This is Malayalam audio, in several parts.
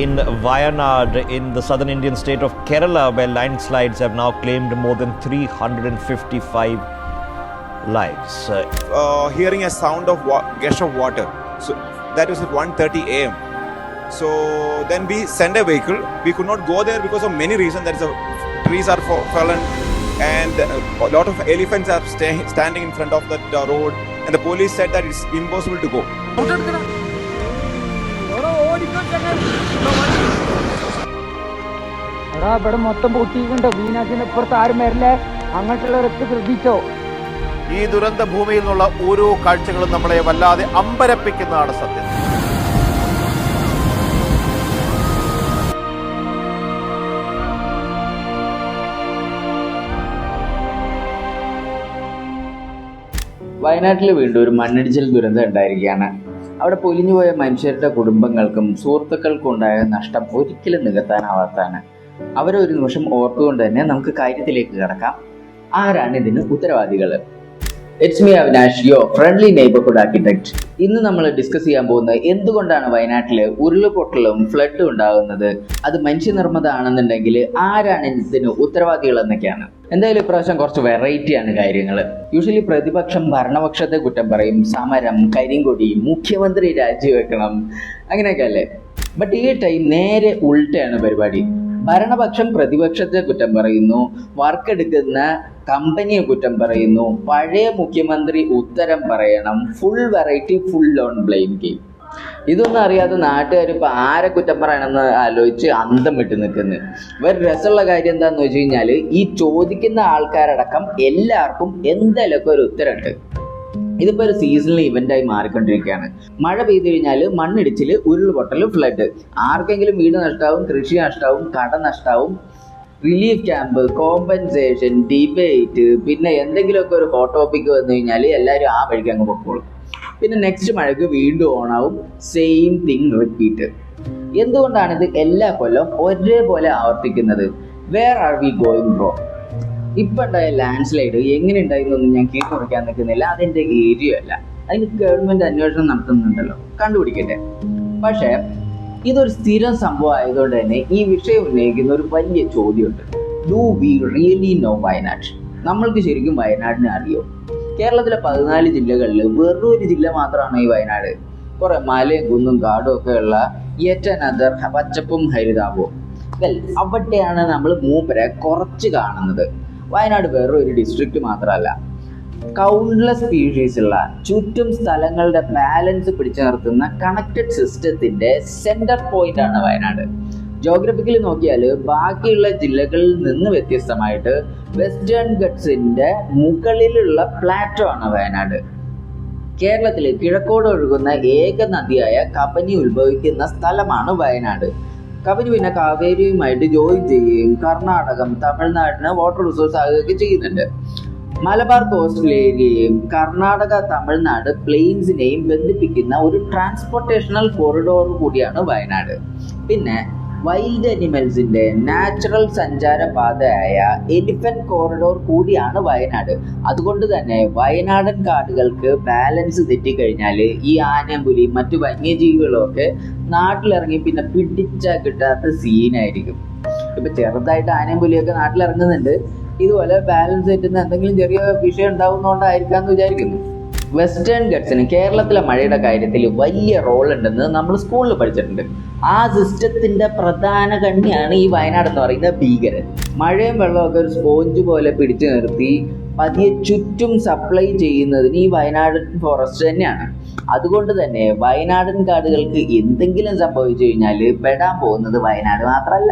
in Wayanad in the southern Indian state of Kerala, where landslides have now claimed more than 355 lives. Hearing a sound of gush of water. So that was at 1:30 a.m. So then we sent a vehicle. We could not go there because of many reasons. Trees are fallen, and a lot of elephants are standing in front of that road. And the police said that it's impossible to go. ഇവിടെ മൊത്തം പൊട്ടിയിട്ടുണ്ടോ? വീനാശിന് ഇപ്പുറത്ത് ആരും വരില്ലേ? അങ്ങോട്ടുള്ളവരൊക്കെ ശ്രദ്ധിച്ചോ? ഈ ദുരന്ത ഭൂമിയിൽ നിന്നുള്ള ഓരോ കാഴ്ചകളും നമ്മളെ വല്ലാതെ അമ്പരപ്പിക്കുന്നതാണ് സത്യം. വയനാട്ടിൽ വീണ്ടും ഒരു മണ്ണിടിച്ചിൽ ദുരന്തം ഉണ്ടായിരിക്കുകയാണ്. അവിടെ പൊലിഞ്ഞുപോയ മനുഷ്യരുടെ കുടുംബങ്ങൾക്കും സുഹൃത്തുക്കൾക്കും ഉണ്ടായ നഷ്ടം ഒരിക്കലും നികത്താനാവാത്തതാണ്. അവരെ ഒരു നിമിഷം ഓർത്തുകൊണ്ട് തന്നെ നമുക്ക് കാര്യത്തിലേക്ക് കടക്കാം. ആരാണ് ഇതിന് ഉത്തരവാദികൾ? It's me Avinash, your friendly neighbourhood architect. ഇന്ന് നമ്മൾ ഡിസ്കസ് ചെയ്യാൻ പോകുന്നത് എന്തുകൊണ്ടാണ് വയനാട്ടിൽ ഉരുൾപൊട്ടലും ഫ്ലഡും ഉണ്ടാകുന്നത്, അത് മനുഷ്യനിർമ്മിതമാണെന്നുണ്ടെങ്കിൽ ആരാണ് ഇതിന് ഉത്തരവാദികൾ എന്നൊക്കെയാണ്. എന്തായാലും ഇപ്രാവശ്യം കുറച്ച് വെറൈറ്റിയാണ് കാര്യങ്ങൾ. യൂഷ്വലി പ്രതിപക്ഷം ഭരണപക്ഷത്തെ കുറ്റം പറയും, സമരം, കരിങ്കൊടി, മുഖ്യമന്ത്രി രാജിവെക്കണം, അങ്ങനെയൊക്കെ അല്ലേ. ബട്ട് ഈ ടൈം നേരെ ഉൾട്ടയാണ് പരിപാടി. ഭരണപക്ഷം പ്രതിപക്ഷത്തെ കുറ്റം പറയുന്നു, വർക്കെടുക്കുന്ന കമ്പനിയെ കുറ്റം പറയുന്നു, പഴയ മുഖ്യമന്ത്രി ഉത്തരം പറയണം. Full variety, full on blame game. ഇതൊന്നും അറിയാതെ നാട്ടുകാർ ഇപ്പം ആരെ കുറ്റം പറയണമെന്ന് ആലോചിച്ച് അന്തം വിട്ട് നിൽക്കുന്നു. വേറെ രസമുള്ള കാര്യം എന്താണെന്ന് വെച്ച് കഴിഞ്ഞാൽ, ഈ ചോദിക്കുന്ന ആൾക്കാരടക്കം എല്ലാവർക്കും എന്തെങ്കിലുമൊക്കെ ഒരു ഉത്തരമുണ്ട്. ഇതിപ്പോൾ ഒരു സീസണൽ ഇവൻ്റായി മാറിക്കൊണ്ടിരിക്കുകയാണ്. മഴ പെയ്തു കഴിഞ്ഞാൽ മണ്ണിടിച്ചിൽ, ഉരുൾപൊട്ടൽ, ഫ്ലഡ്. ആർക്കെങ്കിലും വീട് നഷ്ടമാവും, കൃഷി നഷ്ടമാവും, കട നഷ്ടമാവും, റിലീഫ് ക്യാമ്പ്, കോമ്പൻസേഷൻ, ഡിബേറ്റ്, പിന്നെ എന്തെങ്കിലുമൊക്കെ ഒരു ഹോട്ട് ടോപ്പിക്ക് വന്നു കഴിഞ്ഞാൽ എല്ലാവരും ആ വഴിക്ക് അങ്ങ് പൊക്കോളും. പിന്നെ നെക്സ്റ്റ് മഴയ്ക്ക് വീണ്ടും ഓണാവും, സെയിം തിങ് റിപ്പീറ്റ്. എന്തുകൊണ്ടാണിത് എല്ലാ കൊല്ലം ഒരേപോലെ ആവർത്തിക്കുന്നത്? Where are we going bro? ഇപ്പം ഉണ്ടായ ലാൻഡ് സ്ലൈഡ് എങ്ങനെ ഉണ്ടായിരുന്നൊന്നും ഞാൻ കീഴ്ക്ക് കുറയ്ക്കാൻ നിൽക്കുന്നില്ല. അതെൻ്റെ ഏരിയ അല്ല, അതിന് ഗവൺമെൻറ് അന്വേഷണം നടത്തുന്നുണ്ടല്ലോ, കണ്ടുപിടിക്കട്ടെ. പക്ഷേ ഇതൊരു സ്ഥിരം സംഭവം ആയതുകൊണ്ട് തന്നെ ഈ വിഷയം ഉന്നയിക്കുന്ന ഒരു വലിയ ചോദ്യമുണ്ട്. Do we really know Wayanad? നമ്മൾക്ക് ശരിക്കും വയനാടിനെ അറിയോ? കേരളത്തിലെ 14 ജില്ലകളിൽ വെറും ഒരു ജില്ല മാത്രമാണ് ഈ വയനാട്. കുറെ മലയും കുന്നും കാടും ഒക്കെ ഉള്ള യെറ്റ് അനദർ പച്ചപ്പും ഹരിതാപവും. വെൽ, അവിടെയാണ് നമ്മൾ മൂപ്പരെ കുറച്ച് കാണുന്നത്. വയനാട് വേറെ ഒരു ഡിസ്ട്രിക്റ്റ് മാത്രമല്ല, കൗണ്ട്ലെസ് സ്പീഷീസ് ഉള്ള ചുറ്റും സ്ഥലങ്ങളുടെ ബാലൻസ് പിടിച്ചു നിർത്തുന്ന കണക്റ്റഡ് സിസ്റ്റത്തിന്റെ സെന്റർ പോയിന്റ് ആണ് വയനാട്. ജോഗ്രഫിക്കലി നോക്കിയാൽ ബാക്കിയുള്ള ജില്ലകളിൽ നിന്ന് വ്യത്യസ്തമായിട്ട് വെസ്റ്റേൺ ഗട്ട്സിന്റെ മുകളിലുള്ള പ്ലാറ്റോ ആണ് വയനാട്. കേരളത്തിൽ കിഴക്കോട് ഒഴുകുന്ന ഏക നദിയായ കബനി ഉത്ഭവിക്കുന്ന സ്ഥലമാണ് വയനാട്. കബനി പിന്നെ കാവേരിയുമായിട്ട് ജോയിൻ ചെയ്യുകയും കർണാടകം, തമിഴ്നാടിന് വാട്ടർ റിസോഴ്സ് ആകുകയൊക്കെ ചെയ്യുന്നുണ്ട്. മലബാർ കോസ്റ്റൽ ഏരിയയും കർണാടക, തമിഴ്നാട് പ്ലെയിൻസിനെയും ബന്ധിപ്പിക്കുന്ന ഒരു ട്രാൻസ്പോർട്ടേഷണൽ കോറിഡോർ കൂടിയാണ് വയനാട്. പിന്നെ വൈൽഡ് അനിമൽസിന്റെ നാച്ചുറൽ സഞ്ചാര പാതയായ എലിഫന്റ് കോറിഡോർ കൂടിയാണ് വയനാട്. അതുകൊണ്ട് തന്നെ വയനാടൻ കാടുകൾക്ക് ബാലൻസ് തെറ്റിക്കഴിഞ്ഞാൽ ഈ ആന, പുലി, മറ്റു വന്യജീവികളും ഒക്കെ നാട്ടിലിറങ്ങി പിന്നെ പിടിച്ചാൽ കിട്ടാത്ത സീനായിരിക്കും. ഇപ്പൊ ചെറുതായിട്ട് ആനയും പുലിയൊക്കെ നാട്ടിലിറങ്ങുന്നുണ്ട്. ഇതുപോലെ ബാലൻസ് തെറ്റുന്ന എന്തെങ്കിലും ചെറിയ വിഷയം ഉണ്ടാവുന്നതുകൊണ്ടായിരിക്കാമെന്ന് വിചാരിക്കുന്നു. വെസ്റ്റേൺ ഗട്ട്സിന് കേരളത്തിലെ മഴയുടെ കാര്യത്തിൽ വലിയ റോൾ ഉണ്ടെന്ന് നമ്മൾ സ്കൂളിൽ പഠിച്ചിട്ടുണ്ട്. ആ സിസ്റ്റത്തിന്റെ പ്രധാന കണ്ണിയാണ് ഈ വയനാട് എന്ന് പറയുന്ന ഭീകരൻ. മഴയും വെള്ളമൊക്കെ ഒരു സ്പോഞ്ച് പോലെ പിടിച്ചു നിർത്തി പതിയെ ചുറ്റും സപ്ലൈ ചെയ്യുന്നതിന് ഈ വയനാടൻ ഫോറസ്റ്റ് തന്നെയാണ്. അതുകൊണ്ട് തന്നെ വയനാടൻ കാടുകൾക്ക് എന്തെങ്കിലും സംഭവിച്ചു കഴിഞ്ഞാൽ പെടാൻ പോകുന്നത് വയനാട് മാത്രമല്ല,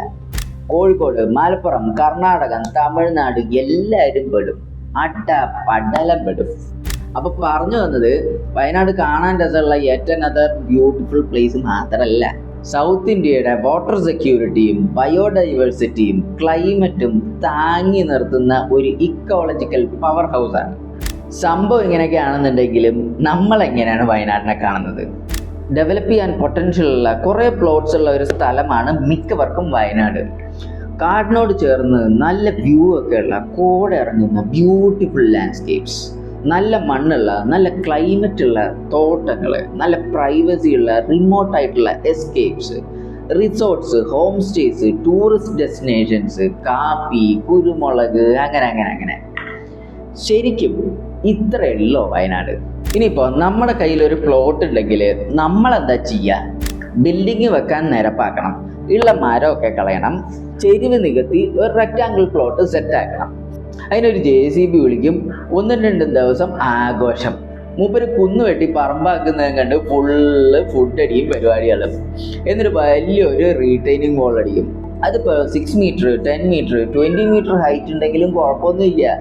കോഴിക്കോട്, മലപ്പുറം, കർണാടകം, തമിഴ്നാട് എല്ലാവരും പെടും. പടലം പെടും. അപ്പൊ പറഞ്ഞു വന്നത്, വയനാട് കാണാൻ രസമുള്ള യെറ്റ് അനദർ ബ്യൂട്ടിഫുൾ പ്ലേസ് മാത്രമല്ല, സൗത്ത് ഇന്ത്യയുടെ വാട്ടർ സെക്യൂരിറ്റിയും ബയോഡൈവേഴ്സിറ്റിയും ക്ലൈമറ്റും താങ്ങി നിർത്തുന്ന ഒരു ഇക്കോളജിക്കൽ പവർ ഹൗസാണ്. സംഭവം ഇങ്ങനെയൊക്കെയാണെന്നുണ്ടെങ്കിലും നമ്മൾ എങ്ങനെയാണ് വയനാടിനെ കാണുന്നത്? ഡെവലപ്പ് ചെയ്യാൻ പൊട്ടൻഷ്യൽ ഉള്ള കുറേ പ്ലോട്ട്സ് ഉള്ള ഒരു സ്ഥലമാണ് മിക്കവർക്കും വയനാട്. കാടിനോട് ചേർന്ന് നല്ല വ്യൂ ഒക്കെ ഉള്ള കോട ഇറങ്ങുന്ന ബ്യൂട്ടിഫുൾ ലാൻഡ്സ്കേപ്സ്, നല്ല മണ്ണുള്ള, നല്ല ക്ലൈമറ്റ് ഉള്ള തോട്ടങ്ങൾ, നല്ല പ്രൈവസി ഉള്ള റിമോട്ടായിട്ടുള്ള escapes, resorts, home stays, tourist destinations, കാപ്പി, കുരുമുളക്, അങ്ങനെ. ശരിക്കും ഇത്രയുള്ളോ വയനാട്? ഇനിയിപ്പോൾ നമ്മുടെ കയ്യിലൊരു പ്ലോട്ട് ഉണ്ടെങ്കിൽ നമ്മളെന്താ ചെയ്യുക? ബിൽഡിങ് വെക്കാൻ നിരപ്പാക്കണം, ഉള്ള മരമൊക്കെ കളയണം, ചെരിവ് നികത്തി ഒരു റെക്റ്റാങ്കിൾ പ്ലോട്ട് സെറ്റാക്കണം. അതിനൊരു JCB വിളിക്കും, 1-2 ദിവസം ആഘോഷം. മൂപ്പര് കുന്നുവെട്ടി പറമ്പാക്കുന്നതും കണ്ട് ഫുള്ള് ഫുഡ് അടിയും പരിപാടികളും. എന്നിട്ട് വലിയൊരു റീറ്റൈനിങ് വാൾ അടിക്കും. അതിപ്പോൾ 6 മീറ്റർ, 10 മീറ്റർ, 20 മീറ്റർ ഹൈറ്റ് ഉണ്ടെങ്കിലും കുഴപ്പമൊന്നുമില്ല.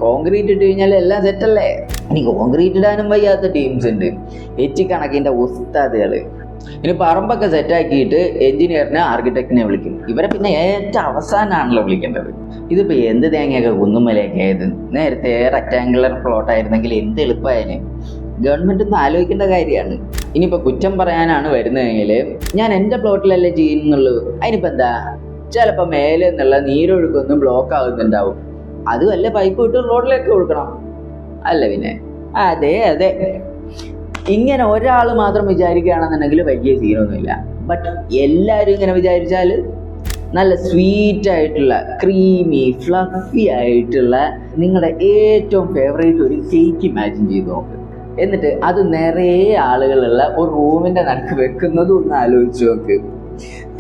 കോൺക്രീറ്റ് ഇട്ട് കഴിഞ്ഞാൽ എല്ലാം സെറ്റല്ലേ? ഇനി കോൺക്രീറ്റ് ഇടാനും വയ്യാത്ത ടീംസ് ഉണ്ട്, കണക്കിൻ്റെ ഉസ്താദുകൾ. ഇനി പറമ്പൊക്കെ സെറ്റാക്കിയിട്ട് എഞ്ചിനീയറിനെ, ആർക്കിടെക്റ്റിനെ വിളിക്കും. ഇവരെ പിന്നെ ഏറ്റവും അവസാനമാണല്ലോ വിളിക്കേണ്ടത്. ഇതിപ്പോൾ എന്ത് തേങ്ങയൊക്കെ കുന്നുമലയൊക്കെ ആയത്? നേരത്തെ റെക്റ്റാങ്കുലർ പ്ലോട്ട് ആയിരുന്നെങ്കിൽ എന്ത് എളുപ്പമായാലും. ഗവൺമെൻറ് ഒന്ന് ആലോചിക്കേണ്ട കാര്യമാണ്. ഇനിയിപ്പോൾ കുറ്റം പറയാനാണ് വരുന്നതെങ്കിൽ ഞാൻ എൻ്റെ പ്ലോട്ടിലല്ലേ ചെയ്യുന്നുള്ളൂ. അതിനിപ്പോൾ എന്താ? ചിലപ്പോൾ മേലെ നിന്നുള്ള നീരൊഴുക്കൊന്നും ബ്ലോക്ക് ആകുന്നുണ്ടാവും. അതുമല്ല പൈപ്പ് ഇട്ട് റോഡിലേക്ക് കൊടുക്കണം അല്ല പിന്നെ? അതെ. ഇങ്ങനെ ഒരാൾ മാത്രം വിചാരിക്കുകയാണെന്നുണ്ടെങ്കിൽ വലിയ സീനൊന്നുമില്ല. ബട്ട് എല്ലാവരും ഇങ്ങനെ വിചാരിച്ചാൽ നല്ല സ്വീറ്റ് ആയിട്ടുള്ള, ക്രീമി, ഫ്ലഫി ആയിട്ടുള്ള നിങ്ങളുടെ ഏറ്റവും ഫേവറേറ്റ് ഒരു കേക്ക് ഇമാജിൻ ചെയ്ത് നോക്ക്. എന്നിട്ട് അത് നിറയെ ആളുകളുള്ള ഒരു റൂമിൻ്റെ നടുക്ക് വെക്കുന്നതും ഒന്ന് ആലോചിച്ച് നോക്ക്.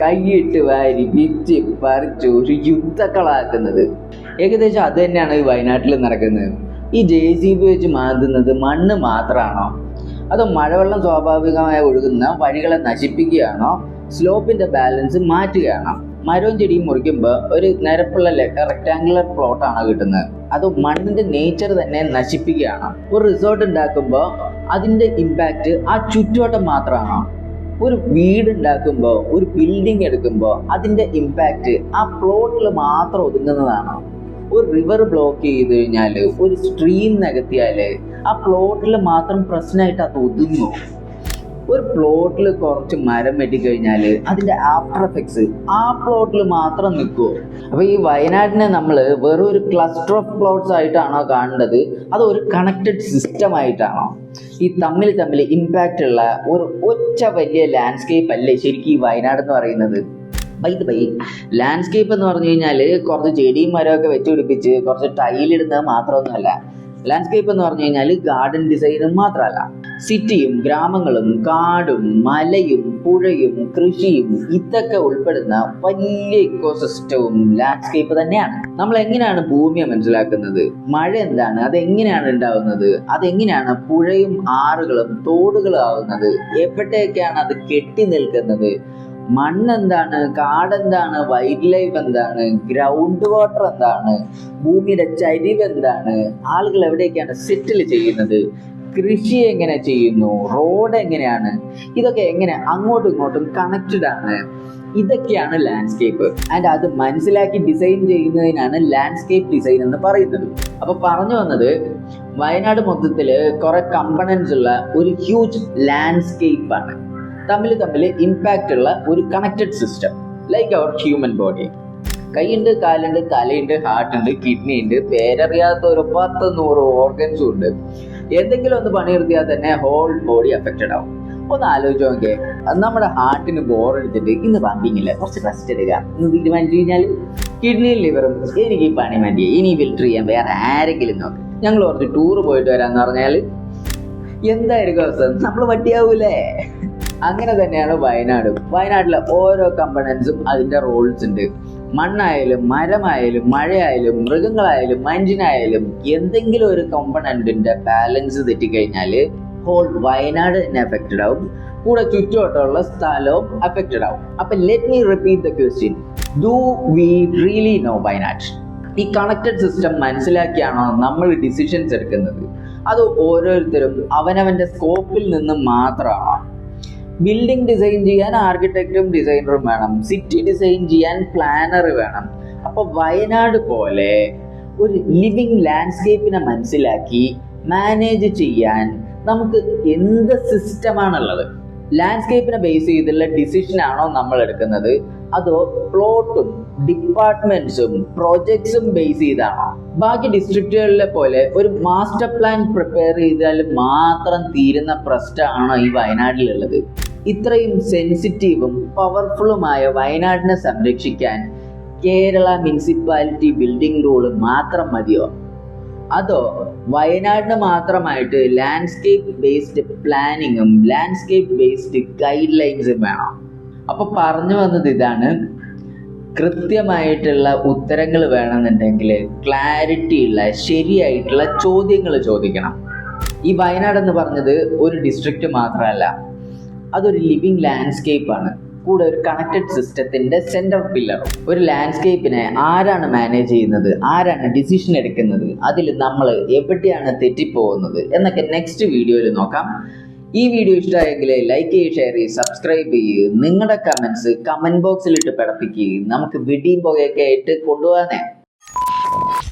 കൈയിട്ട് വാരി പിച്ച് പറിച്ച് ഒരു യുദ്ധക്കളാക്കുന്നത്. ഏകദേശം അത് തന്നെയാണ് ഈ വയനാട്ടിൽ നടക്കുന്നത്. ഈ JCB വെച്ച് മാന്തുന്നത് മണ്ണ് മാത്രമാണോ? അതോ മഴവെള്ളം സ്വാഭാവികമായി ഒഴുകുന്ന വഴികളെ നശിപ്പിക്കുകയാണോ? സ്ലോപ്പിന്റെ ബാലൻസ് മാറ്റുകയാണോ? മരവും ചെടിയും മുറിക്കുമ്പോൾ ഒരു നിരപ്പുള്ള റെക്ടാങ്കുലർ പ്ലോട്ടാണോ കിട്ടുന്നത്? അതോ മണ്ണിന്റെ നേച്ചർ തന്നെ നശിപ്പിക്കുകയാണോ? ഒരു റിസോർട്ട് ഉണ്ടാക്കുമ്പോൾ അതിന്റെ ഇമ്പാക്റ്റ് ആ ചുറ്റുവട്ടം മാത്രമാണോ? ഒരു വീട് ഉണ്ടാക്കുമ്പോൾ, ഒരു ബിൽഡിംഗ് എടുക്കുമ്പോൾ അതിന്റെ ഇമ്പാക്റ്റ് ആ പ്ലോട്ടിൽ മാത്രം ഒതുങ്ങുന്നതാണോ? ഒരു റിവർ ബ്ലോക്ക് ചെയ്ത് കഴിഞ്ഞാൽ, ഒരു സ്ട്രീം നികത്തിയാൽ ആ പ്ലോട്ടിൽ മാത്രം പ്രശ്നമായിട്ട് അത് ഒതുങ്ങുമോ? ഒരു പ്ലോട്ടിൽ കുറച്ച് മരം വെട്ടിക്കഴിഞ്ഞാൽ അതിൻ്റെ ആഫ്റ്റർ എഫക്ട്സ് ആ പ്ലോട്ടിൽ മാത്രം നിൽക്കുമോ? അപ്പോൾ ഈ വയനാടിനെ നമ്മൾ വെറും ഒരു ക്ലസ്റ്റർ ഓഫ് പ്ലോട്ട്സ് ആയിട്ടാണോ കാണേണ്ടത്? അതോ ഒരു കണക്റ്റഡ് സിസ്റ്റം ആയിട്ടാണോ? ഈ തമ്മിൽ ഇമ്പാക്റ്റ് ഉള്ള ഒരു ഒറ്റ വലിയ ലാൻഡ്സ്കേപ്പ് അല്ലേ ശരിക്കും ഈ വയനാട് എന്ന് പറയുന്നത്? ലാൻഡ്സ്കേപ്പ് എന്ന് പറഞ്ഞു കഴിഞ്ഞാൽ കുറച്ച് ചെടിയും മരമൊക്കെ വെച്ച് പിടിപ്പിച്ച് കുറച്ച് ടൈലിടുന്നത് മാത്രമൊന്നുമല്ല. ലാൻഡ്സ്കേപ്പ് എന്ന് പറഞ്ഞു കഴിഞ്ഞാൽ ഗാർഡൻ ഡിസൈനും മാത്രമല്ല, സിറ്റിയും ഗ്രാമങ്ങളും കാടും മലയും പുഴയും കൃഷിയും ഇതൊക്കെ ഉൾപ്പെടുന്ന വലിയ ഇക്കോസിസ്റ്റവും ലാൻഡ്സ്കേപ്പ് തന്നെയാണ്. നമ്മൾ എങ്ങനെയാണ് ഭൂമിയെ മനസ്സിലാക്കുന്നത്? മഴ എന്താണ്? അതെങ്ങനെയാണ് ഉണ്ടാവുന്നത്? അതെങ്ങനെയാണ് പുഴയും ആറുകളും തോടുകളും ആവുന്നത്? എവിടെയൊക്കെയാണ് അത് കെട്ടി നിൽക്കുന്നത്? മണ്ണെന്താണ്? കാടെന്താണ്? വൈൽഡ് ലൈഫ് എന്താണ്? ഗ്രൗണ്ട് വാട്ടർ എന്താണ്? ഭൂമിയുടെ ചരിവ് എന്താണ്? ആളുകൾ എവിടെയൊക്കെയാണ് സെറ്റിൽ ചെയ്യുന്നത്? കൃഷി എങ്ങനെ ചെയ്യുന്നു? റോഡ് എങ്ങനെയാണ്? ഇതൊക്കെ എങ്ങനെ അങ്ങോട്ടും ഇങ്ങോട്ടും കണക്റ്റഡ് ആണ്? ഇതൊക്കെയാണ് ലാൻഡ്സ്കേപ്പ്. ആൻഡ് അത് മനസ്സിലാക്കി ഡിസൈൻ ചെയ്യുന്നതിനാണ് ലാൻഡ്സ്കേപ്പ് ഡിസൈൻ എന്ന് പറയുന്നത്. അപ്പൊ പറഞ്ഞു വന്നത്, വയനാട് മൊത്തത്തിൽ കുറെ കമ്പണൻസ് ഉള്ള ഒരു ഹ്യൂജ് ലാൻഡ്സ്കേപ്പ് ആണ്. തമ്മിൽ ഇമ്പാക്റ്റ് ഉള്ള ഒരു connected system, like our human body. കൈയുണ്ട്, കാലുണ്ട്, തലയുണ്ട്, ഹാർട്ടുണ്ട്, kidney ഉണ്ട്, പേരറിയാത്ത ഒരു 10-100 ഓർഗൻസും ഉണ്ട്. എന്തെങ്കിലും ഒന്ന് പണിയെടുത്തിയാൽ തന്നെ ഹോൾ ബോഡി അഫക്റ്റഡ് ആവും. ഒന്ന് ആലോചിച്ച് നോക്കിയേ, നമ്മുടെ ഹാർട്ടിന് ബോറെടുത്തിട്ട് ഇന്ന് പമ്പിങ് ഇല്ല, കുറച്ച് റെസ്റ്റ് എടുക്കുക എന്ന് തീരുമാനിച്ചു കഴിഞ്ഞാൽ കിഡ്നിയും ലിവറും എനിക്ക് ഈ പണി മതി, ഇനി ഫിൽറ്റർ ചെയ്യാൻ വേറെ ആരെങ്കിലും നോക്ക്, ഞങ്ങൾ കുറച്ച് ടൂർ പോയിട്ട് വരാമെന്ന് പറഞ്ഞാൽ എന്തായിരിക്കും അവസ്ഥ? നമ്മൾ വട്ടിയാവൂലേ? അങ്ങനെ തന്നെയാണ് വയനാട്ടിലെ ഓരോ കമ്പണൻസും അതിൻ്റെ റോൾസ് ഉണ്ട്. മണ്ണായാലും മരമായാലും മഴയായാലും മൃഗങ്ങളായാലും മനുഷ്യനായാലും എന്തെങ്കിലും ഒരു കമ്പണന്റിന്റെ ബാലൻസ് തെറ്റിക്കഴിഞ്ഞാൽ ഹോൾ വയനാട് തന്നെ അഫക്റ്റഡ് ആവും, കൂടെ ചുറ്റുവട്ടമുള്ള സ്ഥലവും അഫക്റ്റഡ് ആവും. അപ്പൊ let me repeat the question, do we really know Wayanad? ഈ കണക്റ്റഡ് സിസ്റ്റം മനസ്സിലാക്കിയാണോ നമ്മൾ ഡിസിഷൻസ് എടുക്കുന്നത്? അത് ഓരോരുത്തരും അവനവന്റെ സ്കോപ്പിൽ നിന്ന് മാത്രമാണോ? ബിൽഡിംഗ് ഡിസൈൻ ചെയ്യാൻ ആർക്കിടെക്റ്റും ഡിസൈനറും വേണം, സിറ്റി ഡിസൈൻ ചെയ്യാൻ പ്ലാനർ വേണം. അപ്പൊ വയനാട് പോലെ ഒരു ലിവിങ് ലാൻഡ്സ്കേപ്പിനെ മനസ്സിലാക്കി മാനേജ് ചെയ്യാൻ നമുക്ക് എന്ത് സിസ്റ്റമാണുള്ളത്? ലാൻഡ്സ്കേപ്പിനെ ബേസ് ചെയ്തുള്ള ഡിസിഷൻ ആണോ നമ്മൾ എടുക്കുന്നത്? അതോ പ്ലോട്ടും ഡിപ്പാർട്ട്മെന്റ്സും പ്രോജക്ട്സും ബേസ് ചെയ്താണോ? ബാക്കി ഡിസ്ട്രിക്റ്റുകളിലെ പോലെ ഒരു മാസ്റ്റർ പ്ലാൻ പ്രിപ്പയർ ചെയ്താൽ മാത്രം തീരുന്ന പ്രശ്നമാണോ ഈ വയനാട്ടിലുള്ളത്? ഇത്രയും സെൻസിറ്റീവും പവർഫുള്ളുമായ വയനാടിനെ സംരക്ഷിക്കാൻ കേരള മുനിസിപ്പാലിറ്റി ബിൽഡിംഗ് റൂള് മാത്രം മതിയോ? അതോ വയനാടിന് മാത്രമായിട്ട് ലാൻഡ്സ്കേപ്പ് ബേസ്ഡ് പ്ലാനിങ്ങും ലാൻഡ്സ്കേപ്പ് ബേസ്ഡ് ഗൈഡ് ലൈൻസും വേണം? അപ്പൊ പറഞ്ഞു വന്നത് ഇതാണ്, കൃത്യമായിട്ടുള്ള ഉത്തരങ്ങൾ വേണമെന്നുണ്ടെങ്കിൽ ക്ലാരിറ്റി ഉള്ള ശരിയായിട്ടുള്ള ചോദ്യങ്ങൾ ചോദിക്കണം. ഈ വയനാട് എന്ന് പറഞ്ഞത് ഒരു ഡിസ്ട്രിക്റ്റ് മാത്രമല്ല, അതൊരു ലിവിങ് ലാൻഡ്സ്കേപ്പ് ആണ്, കൂടെ ഒരു കണക്റ്റഡ് സിസ്റ്റത്തിന്റെ സെന്റർ പില്ലർ. ഒരു ലാൻഡ്സ്കേപ്പിനെ ആരാണ് മാനേജ് ചെയ്യുന്നത്, ആരാണ് ഡിസിഷൻ എടുക്കുന്നത്, അതിൽ നമ്മൾ എവിടെയാണ് തെറ്റിപ്പോകുന്നത് എന്നൊക്കെ നെക്സ്റ്റ് വീഡിയോയിൽ നോക്കാം. ഈ വീഡിയോ ഇഷ്ടമായെങ്കിൽ ലൈക്ക് ചെയ്യുക, ഷെയർ ചെയ്യുക, സബ്സ്ക്രൈബ് ചെയ്യുക. നിങ്ങളുടെ കമന്റ്സ് കമന്റ് ബോക്സിലിട്ട് പിടപ്പിക്കുക. നമുക്ക് വെടിയും പുകയൊക്കെ ആയിട്ട് കൊണ്ടുപോകാനേ.